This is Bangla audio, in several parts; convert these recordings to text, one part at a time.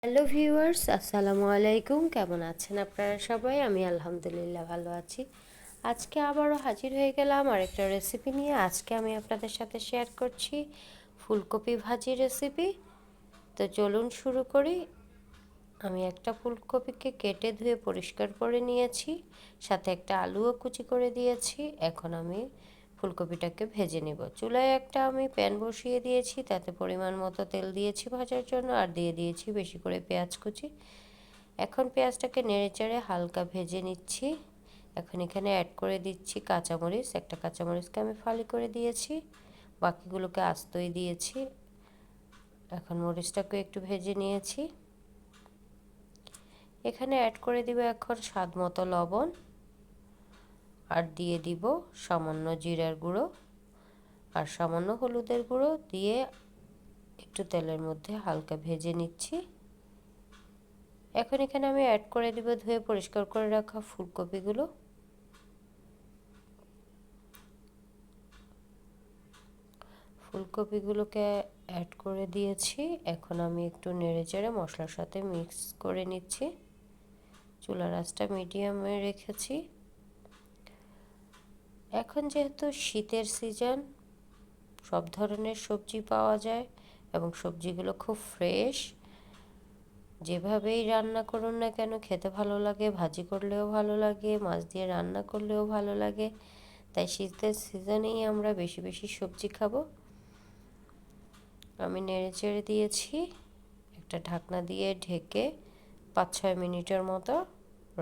হ্যালো ভিউয়ার্স, আসসালামু আলাইকুম। কেমন আছেন আপনারা সবাই? আমি আলহামদুলিল্লাহ ভালো আছি। আজকে আবারও হাজির হয়ে গেলাম আরেকটা রেসিপি নিয়ে। আজকে আমি আপনাদের সাথে শেয়ার করছি ফুলকপি ভাজি রেসিপি। তো চলুন শুরু করি। আমি একটা ফুলকপিকে কেটে ধুয়ে পরিষ্কার করে নিয়েছি, সাথে একটা আলুও কুচি করে দিয়েছি। এখন আমি ফুলকপিটাকে ভেজে নেব। চুলায় একটা আমি প্যান বসিয়ে দিয়েছি, তাতে পরিমাণ মতো তেল দিয়েছি ভাজার জন্য, আর দিয়ে দিয়েছি বেশি করে পেঁয়াজ কুচি। এখন পেঁয়াজটাকে নেড়েচেড়ে হালকা ভেজে নিচ্ছি। এখন এখানে অ্যাড করে দিচ্ছি কাঁচামরিচ। একটা কাঁচামরিচকে আমি ফালি করে দিয়েছি, বাকিগুলোকে আস্তই দিয়েছি। এখন মরিচটাকে একটু ভেজে নিয়েছি। এখানে অ্যাড করে দিব এখন স্বাদ মতো লবণ, আর দিয়ে দিব সামান্য জিরার গুঁড়ো আর সামান্য হলুদের গুঁড়ো দিয়ে একটু তেলের মধ্যে হালকা ভেজে নিচ্ছি। এখন এখানে আমি অ্যাড করে দিব ধুয়ে পরিষ্কার করে রাখা ফুলকপিগুলো। ফুলকপিগুলোকে অ্যাড করে দিয়েছি। এখন আমি একটু নেড়েচেড়ে মশলার সাথে মিক্স করে নিচ্ছি। চুলার আঁচটা মিডিয়ামে রেখেছি। এখন যেহেতু শীতের সিজন, সব ধরনের সবজি পাওয়া যায় এবং সবজিগুলো খুব ফ্রেশ। যেভাবেই রান্না করুন না কেন খেতে ভালো লাগে, ভাজি করলেও ভালো লাগে, মাছ দিয়ে রান্না করলেও ভালো লাগে। তাই শীতের সিজনেই আমরা বেশি বেশি সবজি খাবো। আমি নেড়ে চেড়ে দিয়েছি। একটা ঢাকনা দিয়ে ঢেকে 5-6 মিনিটের মতো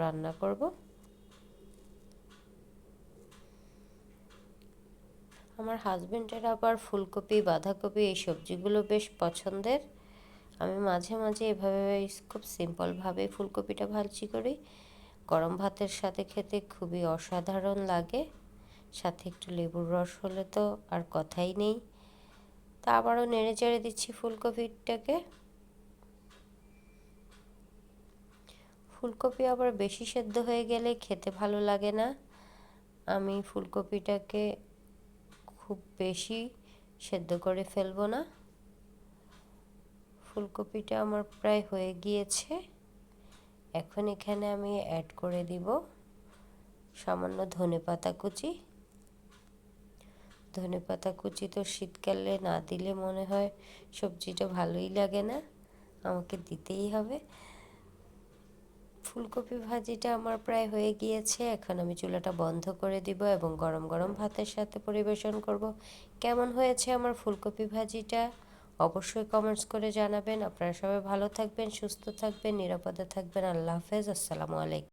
রান্না করব। আমার হাজবেন্ডের আবার ফুলকপি, বাঁধাকপি এই সবজিগুলো বেশ পছন্দের। আমি মাঝে মাঝে এভাবে খুব সিম্পলভাবে ফুলকপিটা ভাজি করি। গরম ভাতের সাথে খেতে খুবই অসাধারণ লাগে। সাথে একটু লেবুর রস হলে তো আর কথাই নেই। তা আবারও নেড়ে চেড়ে দিচ্ছি ফুলকপিটাকে। ফুলকপি আবার বেশি সেদ্ধ হয়ে গেলে খেতে ভালো লাগে না। আমি ফুলকপিটাকে খুব বেশি সেদ্ধ করে ফেলবো না। ফুলকপিটা আমার প্রায় হয়ে গিয়েছে। এখন এখানে আমি অ্যাড করে দিব সামান্য ধনেপাতা কুচি। ধনেপাতা কুচি তো শীতকালে না দিলে মনে হয় সবজিটা ভালোই লাগে না, আমাকে দিতেই হবে। ফুলকপি ভাজিটা আমার প্রায় হয়ে গিয়েছে। এখন আমি চুলাটা বন্ধ করে দিব এবং গরম গরম ভাতের সাথে পরিবেশন করব। কেমন হয়েছে আমার ফুলকপি ভাজিটা অবশ্যই কমেন্টস করে জানাবেন। আপনারা সবাই ভালো থাকবেন, সুস্থ থাকবেন, নিরাপদে থাকবেন। আল্লাহ হাফেজ। আসসালামু আলাইকুম।